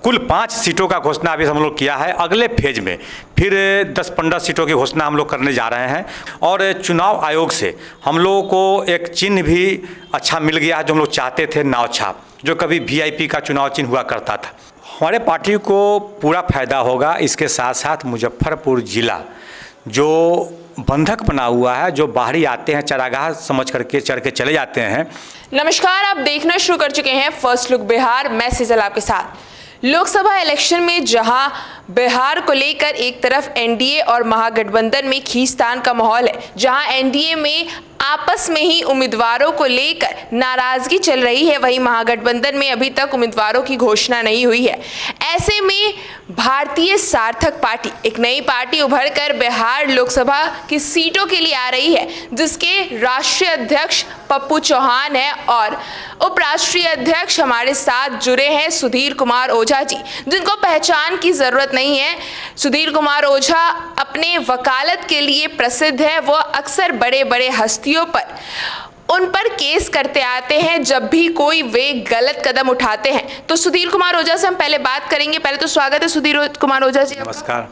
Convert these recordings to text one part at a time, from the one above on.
कुल 5 सीटों का घोषणा अभी हम लोग किया है। अगले फेज में फिर 10-15 सीटों की घोषणा हम लोग करने जा रहे हैं। और चुनाव आयोग से हम लोगों को एक चिन्ह भी अच्छा मिल गया है जो हम लोग चाहते थे, नाव छाप, जो कभी वीआईपी का चुनाव चिन्ह हुआ करता था। हमारे पार्टी को पूरा फायदा होगा। इसके साथ साथ मुजफ्फरपुर जिला जो बंधक बना हुआ है, जो बाहरी आते हैं चरागाह समझ करके चढ़ के चले जाते हैं। नमस्कार, आप देखना शुरू कर चुके हैं फर्स्ट लुक बिहार। मैं सेजल आपके साथ। लोकसभा इलेक्शन में जहां बिहार को लेकर एक तरफ एनडीए और महागठबंधन में खींचतान का माहौल है, जहां एनडीए में आपस में ही उम्मीदवारों को लेकर नाराजगी चल रही है, वहीं महागठबंधन में अभी तक उम्मीदवारों की घोषणा नहीं हुई है। ऐसे में भारतीय सार्थक पार्टी, एक नई पार्टी उभर कर बिहार लोकसभा की सीटों के लिए आ रही है, जिसके राष्ट्रीय अध्यक्ष पप्पू चौहान है और उपराष्ट्रीय अध्यक्ष हमारे साथ जुड़े हैं सुधीर कुमार ओझा जी, जिनको पहचान की जरूरत नहीं है। सुधीर कुमार ओझा अपने वकालत के लिए प्रसिद्ध है। वो अक्सर बड़े बड़े हस्तियों पर उन पर केस करते आते हैं जब भी कोई वे गलत कदम उठाते हैं। तो सुधीर कुमार ओझा से हम पहले बात करेंगे। पहले तो स्वागत है सुधीर कुमार ओझा जी। नमस्कार।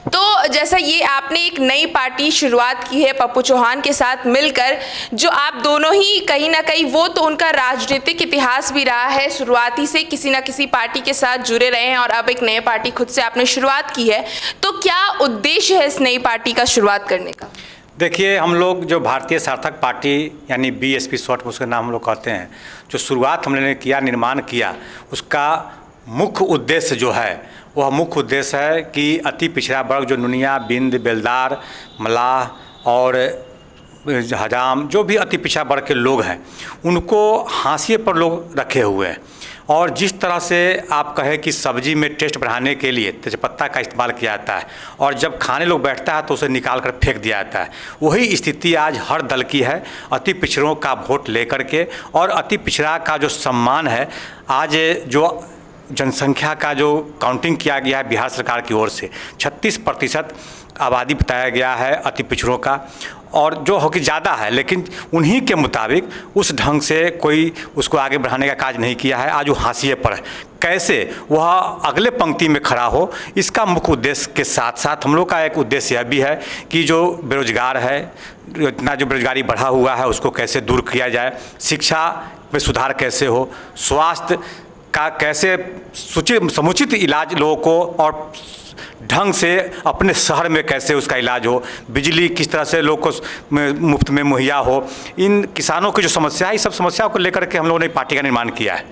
तो जैसा ये आपने एक नई पार्टी शुरुआत की है पप्पू चौहान के साथ मिलकर, जो आप दोनों ही कहीं ना कहीं, वो तो उनका राजनीतिक इतिहास भी रहा है, शुरुआती से किसी ना किसी पार्टी के साथ जुड़े रहे हैं और अब एक नई पार्टी खुद से आपने शुरुआत की है। तो क्या उद्देश्य है इस नई पार्टी का शुरुआत करने का? देखिए, हम लोग जो भारतीय सार्थक पार्टी यानी बीएसपी शॉर्ट में उसका नाम हम लोग कहते हैं, जो शुरुआत हमने किया, निर्माण किया, उसका मुख्य उद्देश्य जो है वह मुख्य उद्देश्य है कि अति पिछड़ा वर्ग जो नुनिया, बिंद, बेलदार, मलाह और हजाम, जो भी अति पिछड़ा वर्ग के लोग हैं, उनको हाशिए पर लोग रखे हुए हैं। और जिस तरह से आप कहें कि सब्जी में टेस्ट बढ़ाने के लिए तेजपत्ता का इस्तेमाल किया जाता है और जब खाने लोग बैठता है तो उसे निकाल कर फेंक दिया जाता है, वही स्थिति आज हर दल की है। अति पिछड़ों का वोट लेकर के और अति पिछड़ा का जो सम्मान है, आज जो जनसंख्या का जो काउंटिंग किया गया है बिहार सरकार की ओर से 36% आबादी बताया गया है अति पिछड़ों का, और जो हो कि ज़्यादा है, लेकिन उन्हीं के मुताबिक उस ढंग से कोई उसको आगे बढ़ाने का कार्य नहीं किया है। आज वो हाशिए पर है। कैसे वह अगले पंक्ति में खड़ा हो, इसका मुख्य उद्देश्य के साथ साथ हम लोग का एक उद्देश्य यह भी है कि जो बेरोजगार है, इतना जो बेरोजगारी बढ़ा हुआ है, उसको कैसे दूर किया जाए, शिक्षा में सुधार कैसे हो, स्वास्थ्य का कैसे समुचित इलाज लोगों को और ढंग से अपने शहर में कैसे उसका इलाज हो, बिजली किस तरह से लोग को मुफ्त में मुहैया हो, इन किसानों की जो समस्या है, इस सब समस्याओं को लेकर के हम लोगों ने पार्टी का निर्माण किया है।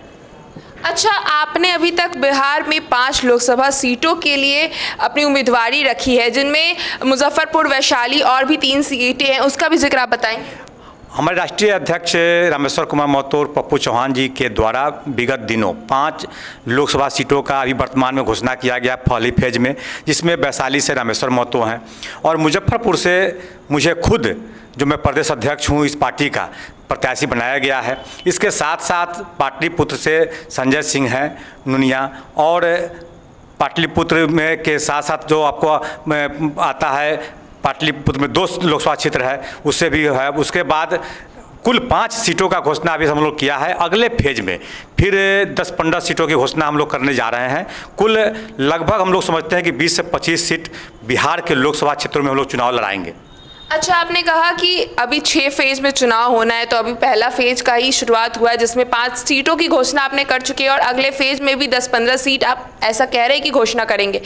अच्छा, आपने अभी तक बिहार में 5 लोकसभा सीटों के लिए अपनी उम्मीदवारी रखी है, जिनमें मुजफ्फरपुर, वैशाली और भी 3 सीटें हैं, उसका भी जिक्र आप बताएंगे? हमारे राष्ट्रीय अध्यक्ष रामेश्वर कुमार महतो और पप्पू चौहान जी के द्वारा विगत दिनों 5 लोकसभा सीटों का अभी वर्तमान में घोषणा किया गया पहली फेज में, जिसमें वैशाली से रामेश्वर महतो हैं और मुजफ्फरपुर से मुझे खुद, जो मैं प्रदेश अध्यक्ष हूँ, इस पार्टी का प्रत्याशी बनाया गया है। इसके साथ साथ पाटलिपुत्र से संजय सिंह हैं नुनिया, और पाटलिपुत्र में के साथ साथ जो आपको आता है पाटलिपुत्र में 2 लोकसभा क्षेत्र है, उससे भी है। उसके बाद कुल 5 सीटों का घोषणा अभी हम लोग किया है। अगले फेज में फिर 10-15 सीटों की घोषणा हम लोग करने जा रहे हैं। कुल लगभग हम लोग समझते हैं कि 20 से 25 सीट बिहार के लोकसभा क्षेत्रों में हम लोग चुनाव लड़ाएंगे। अच्छा, आपने कहा कि अभी 6 फेज में चुनाव होना है, तो अभी पहला फेज का ही शुरुआत हुआ है, जिसमें 5 सीटों की घोषणा आपने कर चुकी है और अगले फेज में भी 10-15 सीट आप ऐसा कह रहे हैं कि घोषणा करेंगे।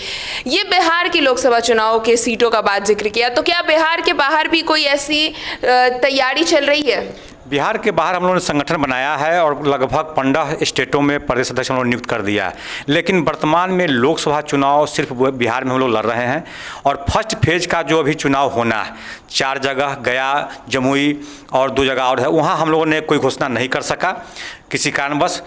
ये बिहार की लोकसभा चुनाव के सीटों का बात जिक्र किया, तो क्या बिहार के बाहर भी कोई ऐसी तैयारी चल रही है? बिहार के बाहर हम लोगों ने संगठन बनाया है और लगभग 15 स्टेटों में प्रदेश अध्यक्ष हम लोग नियुक्त कर दिया है। लेकिन वर्तमान में लोकसभा चुनाव सिर्फ बिहार में हम लोग लड़ रहे हैं और फर्स्ट फेज का जो अभी चुनाव होना है 4 जगह, गया, जमुई और 2 जगह और है, वहाँ हम लोगों ने कोई घोषणा नहीं कर सका किसी कारणवश।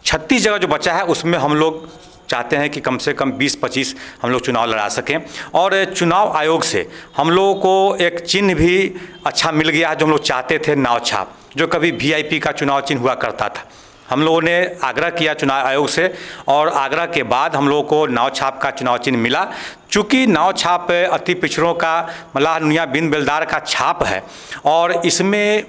36 जगह जो बचा है उसमें हम लोग चाहते हैं कि कम से कम 20-25 हम लोग चुनाव लड़ा सकें। और चुनाव आयोग से हम लोगों को एक चिन्ह भी अच्छा मिल गया है जो हम लोग चाहते थे, नाव छाप, जो कभी वीआईपी का चुनाव चिन्ह हुआ करता था। हम लोगों ने आग्रह किया चुनाव आयोग से और आग्रह के बाद हम लोगों को नाव छाप का चुनाव चिन्ह मिला। चूँकि नाव छाप अति पिछड़ों का, मलाह, नुनिया, बिंद, बेलदार का छाप है और इसमें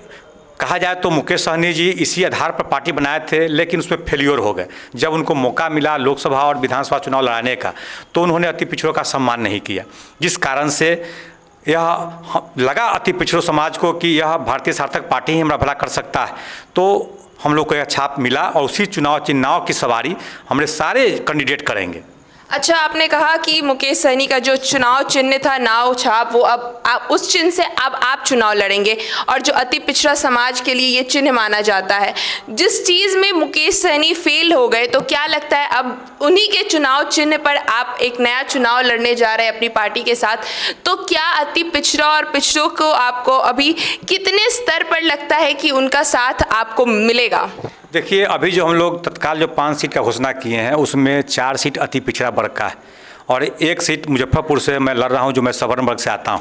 कहा जाए तो मुकेश सहनी जी इसी आधार पर पार्टी बनाए थे, लेकिन उसमें फेल्योर हो गए। जब उनको मौका मिला लोकसभा और विधानसभा चुनाव लड़ाने का, तो उन्होंने अति पिछड़ों का सम्मान नहीं किया, जिस कारण से यह लगा अति पिछड़ों समाज को कि यह भारतीय सार्थक पार्टी ही हमारा भला कर सकता है। तो हम लोग को यह छाप मिला और उसी चुनाव चिन्ह नाव की सवारी हमारे सारे कैंडिडेट करेंगे। अच्छा, आपने कहा कि मुकेश सहनी का जो चुनाव चिन्ह था नाव छाप, वो अब आप उस चिन्ह से अब आप चुनाव लड़ेंगे, और जो अति पिछड़ा समाज के लिए ये चिन्ह माना जाता है। जिस चीज़ में मुकेश सहनी फेल हो गए, तो क्या लगता है अब उन्हीं के चुनाव चिन्ह पर आप एक नया चुनाव लड़ने जा रहे हैं अपनी पार्टी के साथ, तो क्या अति पिछड़ा और पिछड़ों को आपको अभी कितने स्तर पर लगता है कि उनका साथ आपको मिलेगा? देखिए, अभी जो हम लोग तत्काल जो 5 सीट का घोषणा किए हैं, उसमें 4 सीट अति पिछड़ा वर्ग का है और 1 सीट मुजफ्फरपुर से मैं लड़ रहा हूं, जो मैं सवर्ण वर्ग से आता हूं।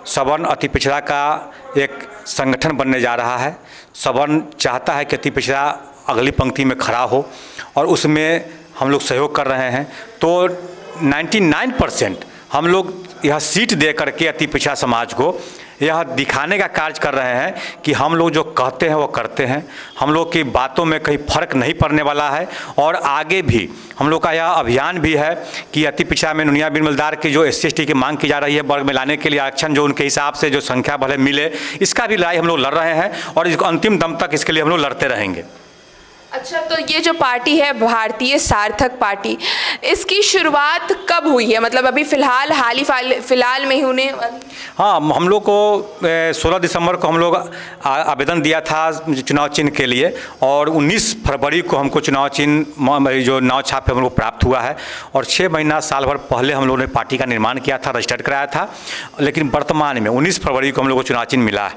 सवर्ण अति पिछड़ा का एक संगठन बनने जा रहा है। सवर्ण चाहता है कि अति पिछड़ा अगली पंक्ति में खड़ा हो और उसमें हम लोग सहयोग कर रहे हैं। तो 99% हम लोग यह सीट दे करके अति पिछड़ा समाज को यह दिखाने का कार्य कर रहे हैं कि हम लोग जो कहते हैं वो करते हैं। हम लोग की बातों में कहीं फ़र्क नहीं पड़ने वाला है और आगे भी हम लोग का यह अभियान भी है कि अति पिछड़ा में नुनिया बिन मिलदार की जो SC/ST की मांग की जा रही है वर्ग में लाने के लिए आरक्षण, जो उनके हिसाब से जो संख्या भले मिले, इसका भी लड़ाई हम लोग लड़ रहे हैं और इसको अंतिम दम तक इसके लिए हम लोग लड़ते रहेंगे। अच्छा, तो ये जो पार्टी है भारतीय सार्थक पार्टी, इसकी शुरुआत कब हुई है? मतलब अभी फिलहाल में ही उन्हें? हाँ, हम लोग को 16 दिसंबर को हम लोग आवेदन दिया था चुनाव चिन्ह के लिए और 19 फरवरी को हमको चुनाव चिन्ह जो नाव छाप हम लोग प्राप्त हुआ है और 6 महीना साल भर पहले हम लोगों ने पार्टी का निर्माण किया था, रजिस्टर्ड कराया था। लेकिन वर्तमान में 19 फरवरी को हम लोग को चुनाव चिन्ह मिला है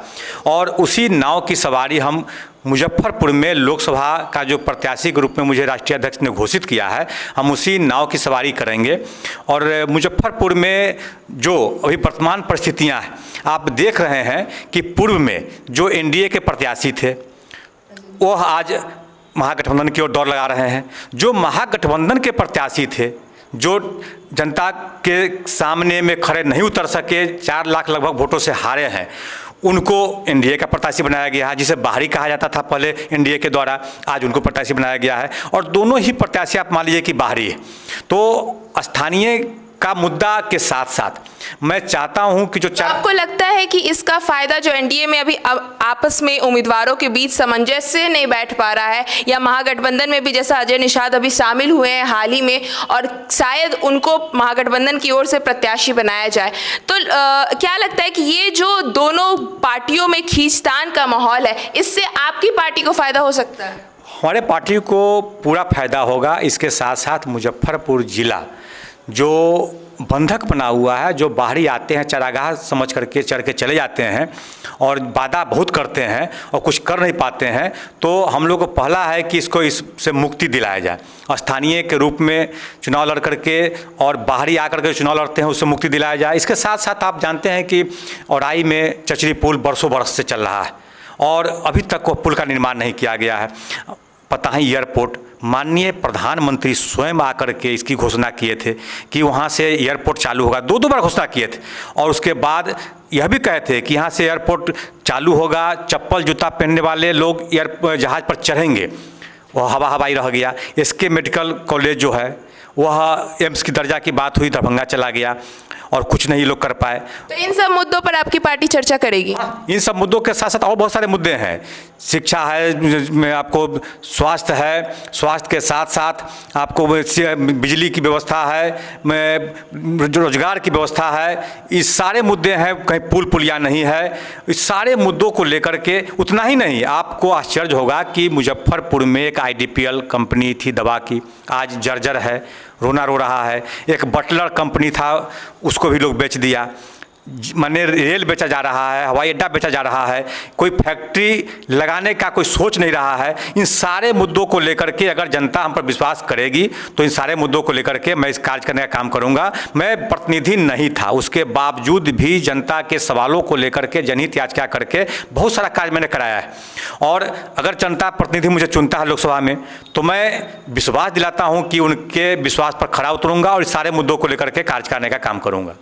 और उसी नाव की सवारी हम मुजफ्फरपुर में लोकसभा का जो प्रत्याशी के रूप में मुझे राष्ट्रीय अध्यक्ष ने घोषित किया है, हम उसी नाव की सवारी करेंगे। और मुजफ्फरपुर में जो अभी वर्तमान परिस्थितियां हैं, आप देख रहे हैं कि पूर्व में जो NDA के प्रत्याशी थे वो आज महागठबंधन की ओर दौड़ लगा रहे हैं। जो महागठबंधन के प्रत्याशी थे, जो जनता के सामने में खड़े नहीं उतर सके, 4 लाख लगभग वोटों से हारे हैं, उनको NDA का प्रत्याशी बनाया गया है। जिसे बाहरी कहा जाता था पहले NDA के द्वारा, आज उनको प्रत्याशी बनाया गया है और दोनों ही प्रत्याशी आप मान लीजिए कि बाहरी है। तो स्थानीय का मुद्दा के साथ साथ मैं चाहता हूं कि जो आपको लगता है कि इसका फायदा जो NDA में अभी आपस में उम्मीदवारों के बीच सामंजस्य नहीं बैठ पा रहा है, या महागठबंधन में भी जैसा अजय निषाद अभी शामिल हुए हैं हाल ही में और शायद उनको महागठबंधन की ओर से प्रत्याशी बनाया जाए, तो क्या लगता है कि ये जो दोनों पार्टियों में खींचतान का माहौल है, इससे आपकी पार्टी को फायदा हो सकता है? हमारे पार्टी को पूरा फायदा होगा। इसके साथ साथ मुजफ्फरपुर जिला जो बंधक बना हुआ है, जो बाहरी आते हैं चारागाह समझ करके चढ़ के चले जाते हैं और वादा बहुत करते हैं और कुछ कर नहीं पाते हैं, तो हम लोग को पहला है कि इससे मुक्ति दिलाया जाए। स्थानीय के रूप में चुनाव लड़ करके और बाहरी आकर के चुनाव लड़ते हैं, उससे मुक्ति दिलाया जाए। इसके साथ साथ आप जानते हैं कि औराई में चचरी पुल बरसों बरस से चल रहा है और अभी तक वो पुल का निर्माण नहीं किया गया है। पता है, एयरपोर्ट माननीय प्रधानमंत्री स्वयं आकर के इसकी घोषणा किए थे कि वहाँ से एयरपोर्ट चालू होगा। 2 बार घोषणा किए थे और उसके बाद यह भी कहे थे कि यहाँ से एयरपोर्ट चालू होगा, चप्पल जूता पहनने वाले लोग जहाज़ पर चढ़ेंगे। वह हवाई रह गया। SK मेडिकल कॉलेज जो है वह एम्स की दर्जा की बात हुई, दरभंगा चला गया और कुछ नहीं लोग कर पाए। तो इन सब मुद्दों पर आपकी पार्टी चर्चा करेगी? इन सब मुद्दों के साथ साथ और बहुत सारे मुद्दे हैं। शिक्षा है, में आपको स्वास्थ्य है, स्वास्थ्य के साथ साथ आपको बिजली की व्यवस्था है, रोजगार की व्यवस्था है। इस सारे मुद्दे हैं, कहीं पुल पुलिया नहीं है। इस सारे मुद्दों को लेकर के उतना ही नहीं, आपको आश्चर्य होगा कि मुजफ्फरपुर में एक IDPL कंपनी थी दवा की, आज जर्जर है, रोना रो रहा है। एक बटलर कंपनी था, उसको भी लोग बेच दिया। माने रेल बेचा जा रहा है, हवाई अड्डा बेचा जा रहा है, कोई फैक्ट्री लगाने का कोई सोच नहीं रहा है। इन सारे मुद्दों को लेकर के अगर जनता हम पर विश्वास करेगी तो इन सारे मुद्दों को लेकर के मैं इस कार्य करने का काम करूंगा। मैं प्रतिनिधि नहीं था, उसके बावजूद भी जनता के सवालों को लेकर के जनहित याचिका करके बहुत सारा कार्य मैंने कराया है। और अगर जनता प्रतिनिधि मुझे चुनता है लोकसभा में, तो मैं विश्वास दिलाता हूँ कि उनके विश्वास पर खरा उतरूंगा और इस सारे मुद्दों को लेकर के कार्य करने का काम करूँगा।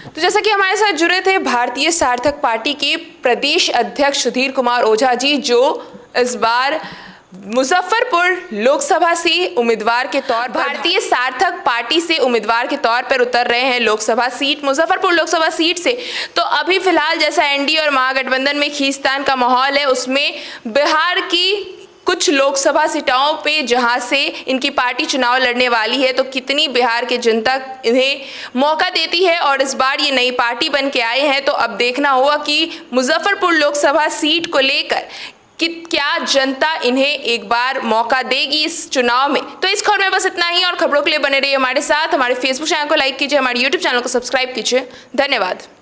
तो जैसा कि हमारे साथ जुड़े थे भारतीय सार्थक पार्टी के प्रदेश अध्यक्ष सुधीर कुमार ओझा जी, जो इस बार मुजफ्फरपुर लोकसभा से उम्मीदवार के तौर पर भारतीय सार्थक पार्टी से उम्मीदवार के तौर पर उतर रहे हैं लोकसभा सीट, मुजफ्फरपुर लोकसभा सीट से। तो अभी फिलहाल जैसा एनडीए और महागठबंधन में खींचतान का माहौल है, उसमें बिहार की कुछ लोकसभा सीटों पे जहां से इनकी पार्टी चुनाव लड़ने वाली है, तो कितनी बिहार की जनता इन्हें मौका देती है और इस बार ये नई पार्टी बन के आए हैं। तो अब देखना होगा कि मुजफ्फरपुर लोकसभा सीट को लेकर कि क्या जनता इन्हें एक बार मौका देगी इस चुनाव में। तो इस खबर में बस इतना ही, और खबरों के लिए बने रहिए हमारे साथ। हमारे फेसबुक चैनल को लाइक कीजिए, हमारे यूट्यूब चैनल को सब्सक्राइब कीजिए। धन्यवाद।